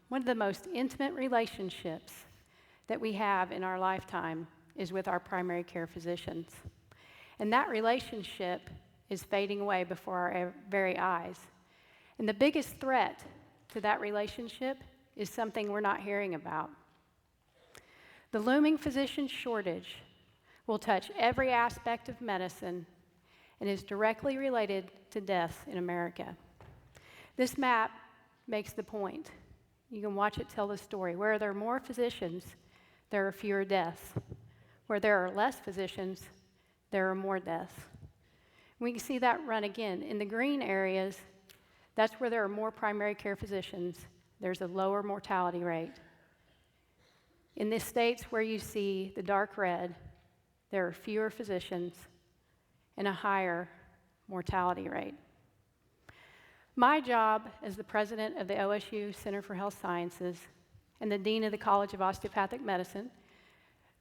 one of the most intimate relationships that we have in our lifetime is with our primary care physicians. And that relationship is fading away before our very eyes. And the biggest threat to that relationship is something we're not hearing about. The looming physician shortage will touch every aspect of medicine and is directly related to deaths in America. This map makes the point. You can watch it tell the story. Where there are more physicians, there are fewer deaths. Where there are less physicians, there are more deaths. We can see that run again. In the green areas, that's where there are more primary care physicians. There's a lower mortality rate. In the states where you see the dark red, there are fewer physicians and a higher mortality rate. My job as the president of the OSU Center for Health Sciences and the dean of the College of Osteopathic Medicine,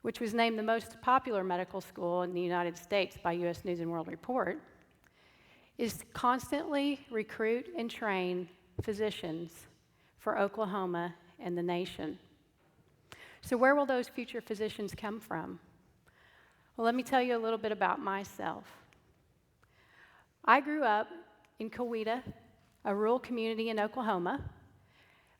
which was named the most popular medical school in the United States by U.S. News and World Report, is to constantly recruit and train physicians for Oklahoma and the nation. So where will those future physicians come from? Well, let me tell you a little bit about myself. I grew up in Coweta, a rural community in Oklahoma,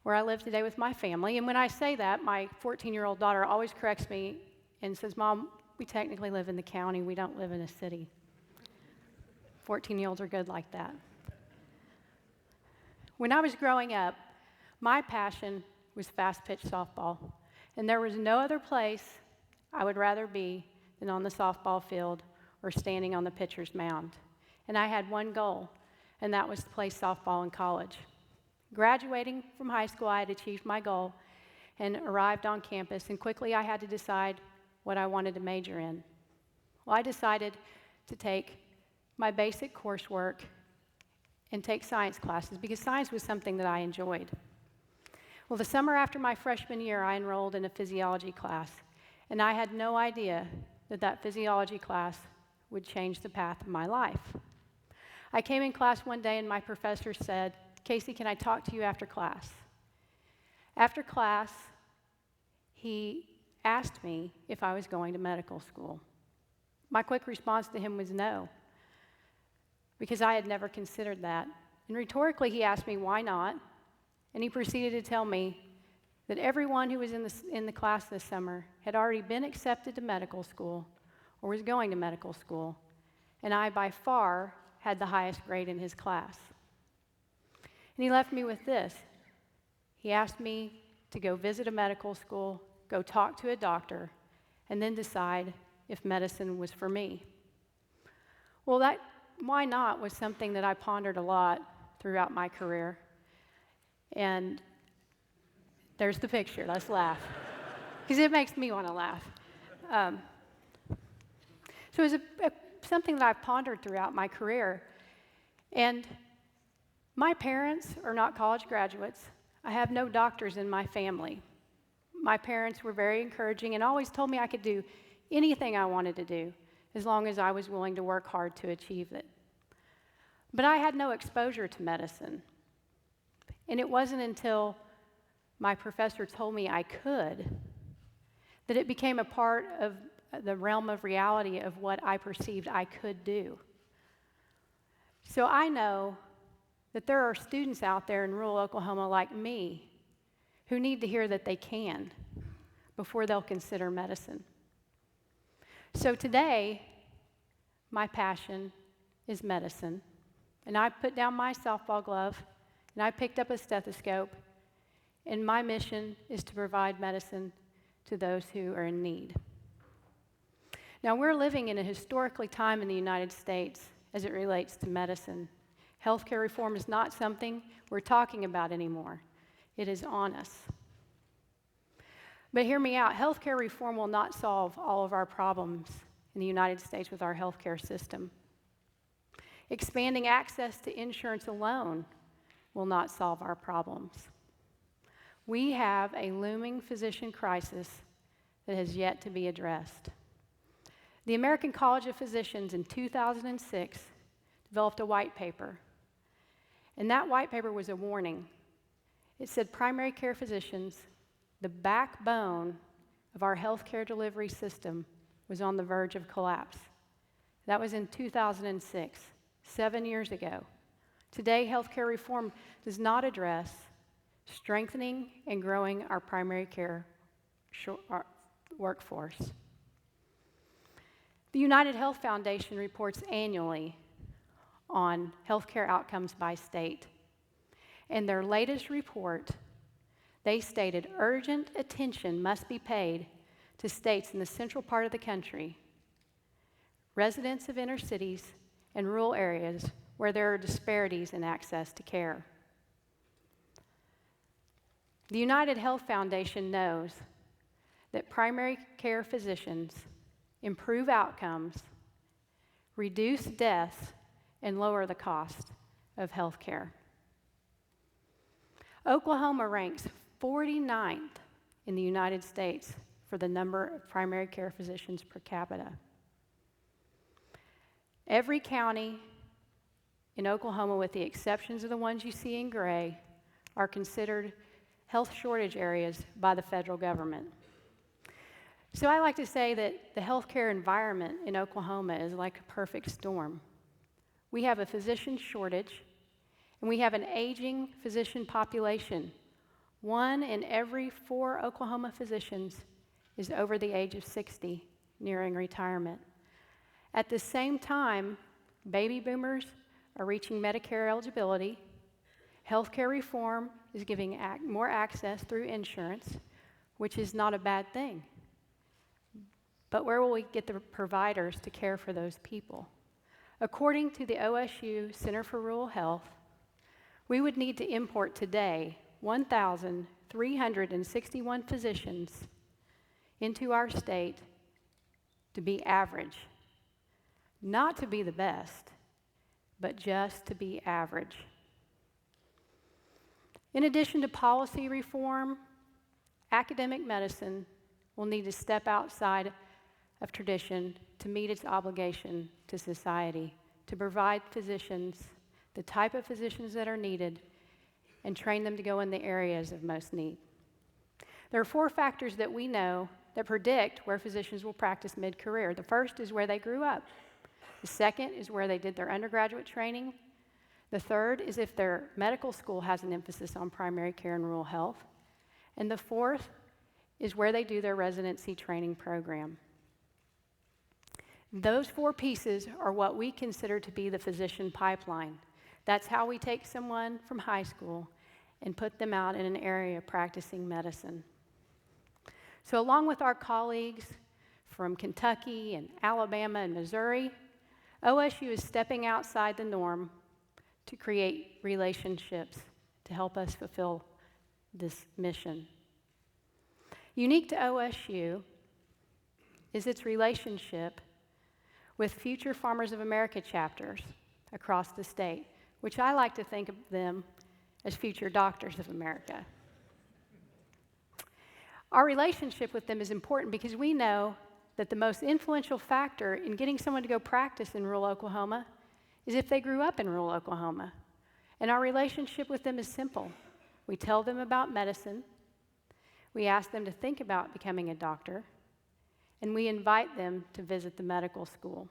where I live today with my family. And when I say that, my 14-year-old daughter always corrects me and says, "Mom, we technically live in the county. We don't live in a city." 14-year-olds are good like that. When I was growing up, my passion was fast-pitch softball. And there was no other place I would rather be than on the softball field or standing on the pitcher's mound. And I had one goal, and that was to play softball in college. Graduating from high school, I had achieved my goal and arrived on campus, and quickly I had to decide what I wanted to major in. Well, I decided to take my basic coursework and take science classes because science was something that I enjoyed. Well, the summer after my freshman year, I enrolled in a physiology class, and I had no idea that that physiology class would change the path of my life. I came in class one day, and my professor said, "Kayse, can I talk to you after class?" After class, he asked me if I was going to medical school. My quick response to him was no, because I had never considered that. And rhetorically, he asked me why not, and he proceeded to tell me that everyone who was in the class this summer had already been accepted to medical school or was going to medical school, and I by far had the highest grade in his class. And he left me with this. He asked me to go visit a medical school, go talk to a doctor, and then decide if medicine was for me. Well, that why not was something that I pondered a lot throughout my career. And there's the picture. Let's laugh, because it makes me want to laugh. So it was something that I've pondered throughout my career. And my parents are not college graduates. I have no doctors in my family. My parents were very encouraging and always told me I could do anything I wanted to do as long as I was willing to work hard to achieve it. But I had no exposure to medicine. And it wasn't until my professor told me I could that it became a part of the realm of reality of what I perceived I could do. So I know that there are students out there in rural Oklahoma like me who need to hear that they can before they'll consider medicine. So today, my passion is medicine. And I put down my softball glove, and I picked up a stethoscope, and my mission is to provide medicine to those who are in need. Now, we're living in a historically time in the United States as it relates to medicine. Healthcare reform is not something we're talking about anymore. It is on us. But hear me out. Healthcare reform will not solve all of our problems in the United States with our healthcare system. Expanding access to insurance alone will not solve our problems. We have a looming physician crisis that has yet to be addressed. The American College of Physicians in 2006 developed a white paper, and that white paper was a warning. It said primary care physicians, the backbone of our healthcare delivery system, was on the verge of collapse. That was in 2006, 7 years ago. Today, healthcare reform does not address strengthening and growing our primary care workforce. The United Health Foundation reports annually on healthcare outcomes by state. In their latest report, they stated urgent attention must be paid to states in the central part of the country, residents of inner cities, and rural areas where there are disparities in access to care. The United Health Foundation knows that primary care physicians improve outcomes, reduce deaths, and lower the cost of health care. Oklahoma ranks 49th in the United States for the number of primary care physicians per capita. Every county in Oklahoma, with the exceptions of the ones you see in gray, are considered health shortage areas by the federal government. So I like to say that the healthcare environment in Oklahoma is like a perfect storm. We have a physician shortage, and we have an aging physician population. 1 in every 4 Oklahoma physicians is over the age of 60, nearing retirement. At the same time, baby boomers are reaching Medicare eligibility. Healthcare reform is giving more access through insurance, which is not a bad thing. But where will we get the providers to care for those people? According to the OSU Center for Rural Health, we would need to import today 1,361 physicians into our state to be average. Not to be the best, but just to be average. In addition to policy reform, academic medicine will need to step outside of tradition to meet its obligation to society, to provide physicians the type of physicians that are needed and train them to go in the areas of most need. There are 4 factors that we know that predict where physicians will practice mid-career. The first is where they grew up. The second is where they did their undergraduate training. The third is if their medical school has an emphasis on primary care and rural health. And the fourth is where they do their residency training program. Those 4 pieces are what we consider to be the physician pipeline. That's how we take someone from high school and put them out in an area practicing medicine. So along with our colleagues from Kentucky and Alabama and Missouri, OSU is stepping outside the norm to create relationships to help us fulfill this mission. Unique to OSU is its relationship with future Farmers of America chapters across the state, which I like to think of them as future Doctors of America. Our relationship with them is important because we know that the most influential factor in getting someone to go practice in rural Oklahoma is if they grew up in rural Oklahoma. And our relationship with them is simple. We tell them about medicine, we ask them to think about becoming a doctor, and we invite them to visit the medical school.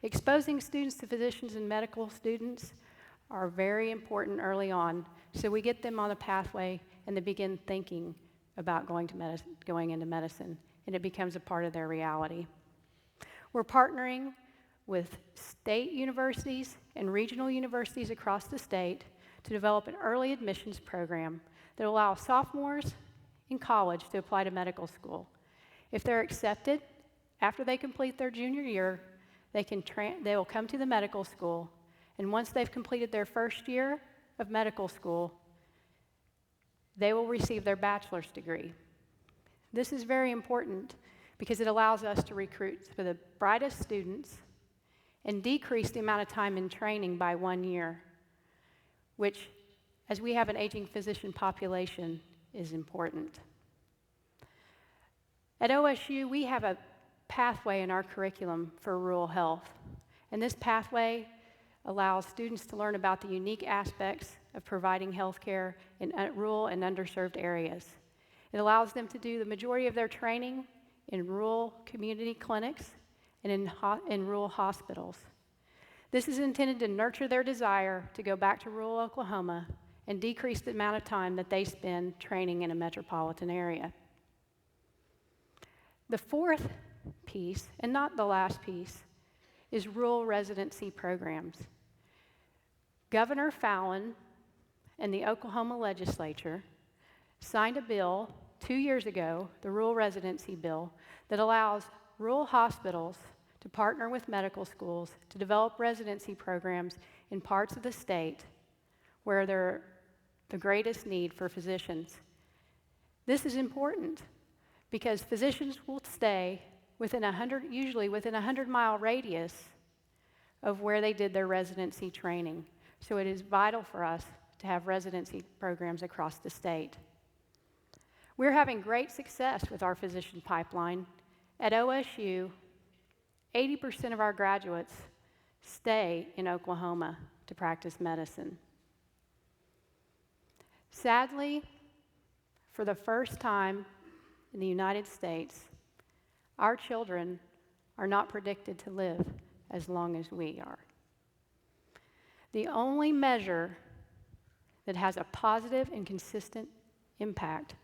Exposing students to physicians and medical students are very important early on, so we get them on a pathway and they begin thinking about going into medicine, and it becomes a part of their reality. We're partnering with state universities and regional universities across the state to develop an early admissions program that allows sophomores in college to apply to medical school. If they're accepted after they complete their junior year, they will come to the medical school, and once they've completed their first year of medical school, they will receive their bachelor's degree. This is very important because it allows us to recruit for the brightest students and decrease the amount of time in training by 1 year, which, as we have an aging physician population, is important. At OSU, we have a pathway in our curriculum for rural health, and this pathway allows students to learn about the unique aspects of providing health care in rural and underserved areas. It allows them to do the majority of their training in rural community clinics and in rural hospitals. This is intended to nurture their desire to go back to rural Oklahoma and decrease the amount of time that they spend training in a metropolitan area. The fourth piece, and not the last piece, is rural residency programs. Governor Fallon and the Oklahoma legislature signed a bill 2 years ago, the rural residency bill, that allows rural hospitals to partner with medical schools to develop residency programs in parts of the state where there's the greatest need for physicians. This is important because physicians will stay usually within a 100-mile radius of where they did their residency training. So it is vital for us to have residency programs across the state. We're having great success with our physician pipeline. At OSU, 80% of our graduates stay in Oklahoma to practice medicine. Sadly, for the first time in the United States, our children are not predicted to live as long as we are. The only measure that has a positive and consistent impact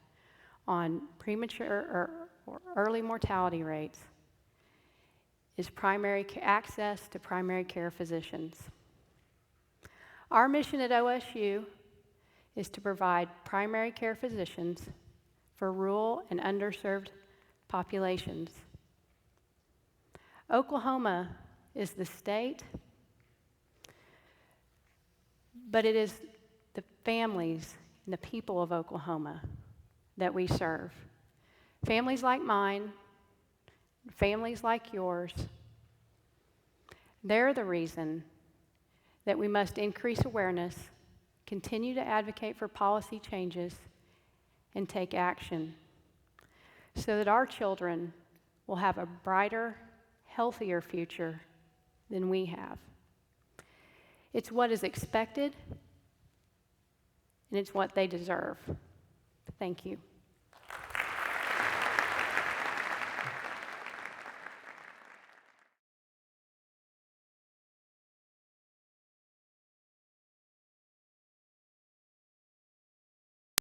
on premature or early mortality rates is access to primary care physicians. Our mission at OSU is to provide primary care physicians for rural and underserved populations. Oklahoma is the state, but it is the families and the people of Oklahoma that we serve. Families like mine, families like yours, they're the reason that we must increase awareness, continue to advocate for policy changes, and take action so that our children will have a brighter, healthier future than we have. It's what is expected, and it's what they deserve. Thank you.